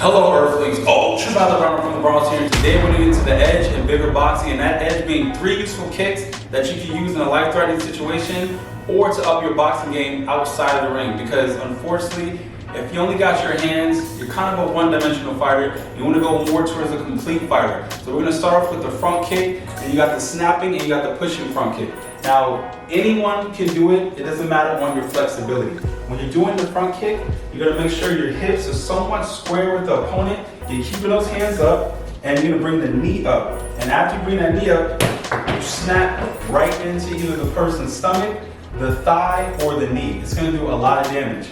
Hello Earthlings, ultraviolet Robert from the Bronx here. Today we're going to get into the edge in bigger boxing, and that edge being 3 useful kicks that you can use in a life-threatening situation or to up your boxing game outside of the ring. Because unfortunately, if you only got your hands, you're kind of a one-dimensional fighter. You want to go more towards a complete fighter. So we're going to start off with the front kick, and you got the snapping and you got the pushing front kick. Now, anyone can do it. It doesn't matter on your flexibility. When you're doing the front kick, you got to make sure your hips are somewhat square with the opponent. You're keeping those hands up, and you're going to bring the knee up. And after you bring that knee up, you snap right into either the person's stomach, the thigh, or the knee. It's going to do a lot of damage.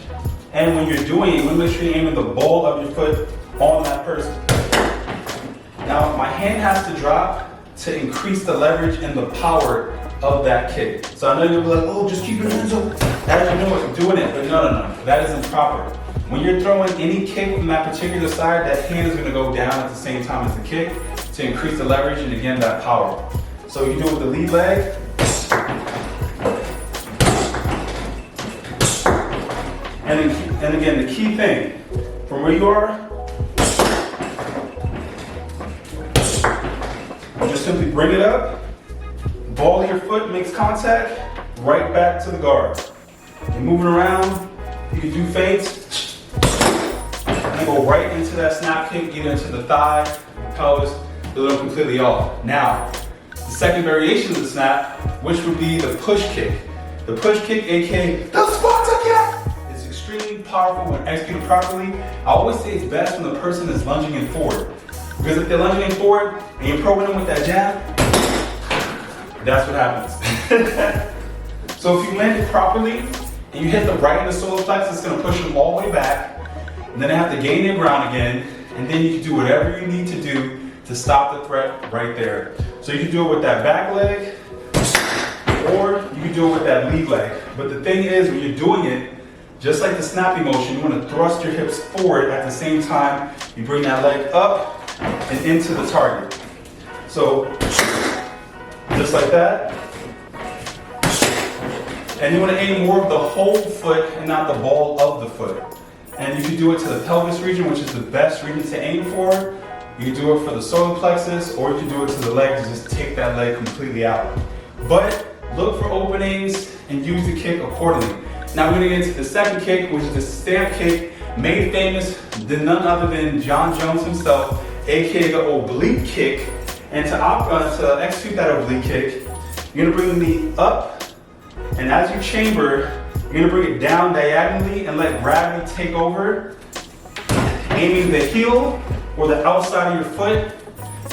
And when you're doing it, you want to make sure you're aiming the ball of your foot on that person. Now, my hand has to drop to increase the leverage and the power of that kick. So I know you'll be like, oh, just keep your hands up as you know it, doing it. But no, that isn't proper. When you're throwing any kick from that particular side, that hand is going to go down at the same time as the kick to increase the leverage and again that power. So you do it with the lead leg. And again, the key thing, from where you are, just simply bring it up, ball of your foot makes contact, right back to the guard. You're moving around, you can do feints, and go right into that snap kick, either into the thigh, pelvis, a little completely off. Now, the second variation of the snap, which would be the push kick. The push kick, aka the Sparta kick, is extremely powerful when executed properly. I always say it's best when the person is lunging in forward. Because if they're lunging in forward and you're probing them with that jab, that's what happens. So if you land it properly and you hit the right in the solar plexus, it's going to push them all the way back. And then they have to gain their ground again. And then you can do whatever you need to do to stop the threat right there. So you can do it with that back leg, or you can do it with that lead leg. But the thing is, when you're doing it, just like the snappy motion, you want to thrust your hips forward at the same time. You bring that leg up and into the target. So, just like that. And you want to aim more of the whole foot and not the ball of the foot. And you can do it to the pelvis region, which is the best region to aim for. You can do it for the solar plexus, or you can do it to the leg to just take that leg completely out. But look for openings and use the kick accordingly. Now we're going to get into the second kick, which is the stamp kick, made famous than none other than John Jones himself, aka the Oblique Kick. And to execute that oblique kick, you're going to bring the knee up, and as you chamber, you're going to bring it down diagonally and let gravity take over, aiming the heel or the outside of your foot,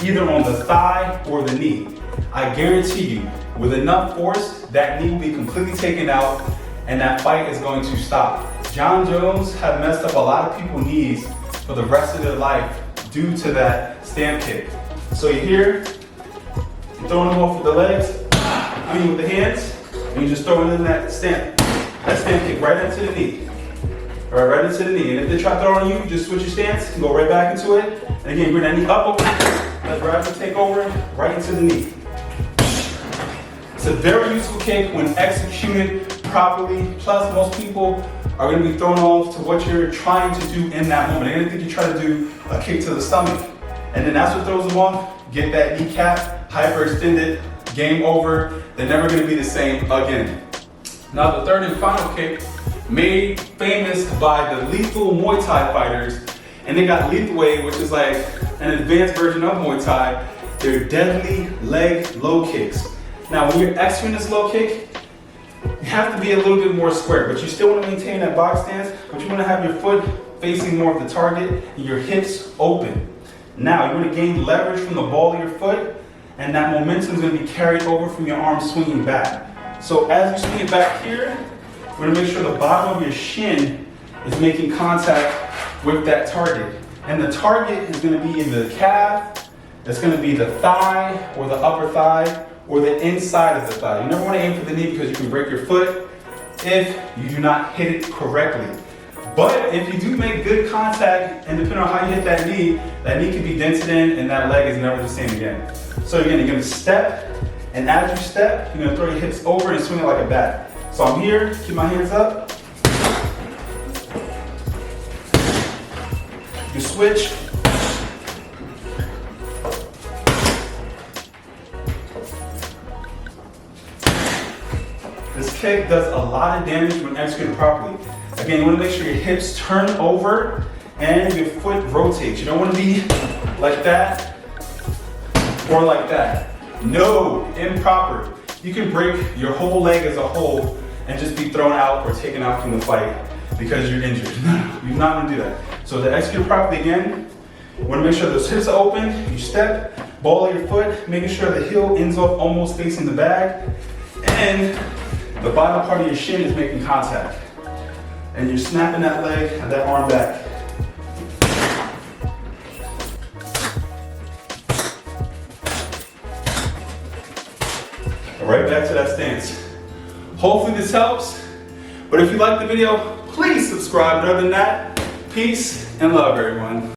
either on the thigh or the knee. I guarantee you, with enough force, that knee will be completely taken out and that fight is going to stop. John Jones had messed up a lot of people's knees for the rest of their life due to that stamp kick. So you're here, you're throwing them off with the legs, with the hands, and you're just throwing in that stamp kick right into the knee. All right, right into the knee. And if they try throwing you, just switch your stance and go right back into it. And again, bring that knee up over, let gravity take over, right into the knee. It's a very useful kick when executed properly. Plus, most people are going to be thrown off to what you're trying to do in that moment. They're going to think you try to do a kick to the stomach. And then that's what throws them off. Get that kneecap, hyperextended, game over. They're never going to be the same again. Now the third and final kick, made famous by the lethal Muay Thai fighters. And they got lethal weight, which is like an advanced version of Muay Thai. They're deadly leg low kicks. Now when you're executing this low kick, you have to be a little bit more square, but you still want to maintain that box stance, but you want to have your foot facing more of the target and your hips open. Now you want to gain leverage from the ball of your foot, and that momentum is going to be carried over from your arm swinging back. So as you swing it back here, we're going to make sure the bottom of your shin is making contact with that target. And the target is going to be either the calf, it's going to be the thigh or the upper thigh, or the inside of the thigh. You never want to aim for the knee because you can break your foot if you do not hit it correctly. But if you do make good contact, and depending on how you hit that knee can be dented in and that leg is never the same again. So again, you're going to step, and as you step, you're going to throw your hips over and swing it like a bat. So I'm here, keep my hands up. You switch. This kick does a lot of damage when executed properly. Again, you want to make sure your hips turn over and your foot rotates. You don't want to be like that or like that. No, improper. You can break your whole leg as a whole and just be thrown out or taken out from the fight because you're injured. No, you're not going to do that. So to execute properly again, you want to make sure those hips are open. You step, ball of your foot, making sure the heel ends up almost facing the bag, and the bottom part of your shin is making contact. And you're snapping that leg and that arm back. Right back to that stance. Hopefully this helps, but if you like the video, please subscribe. Other than that, peace and love, everyone.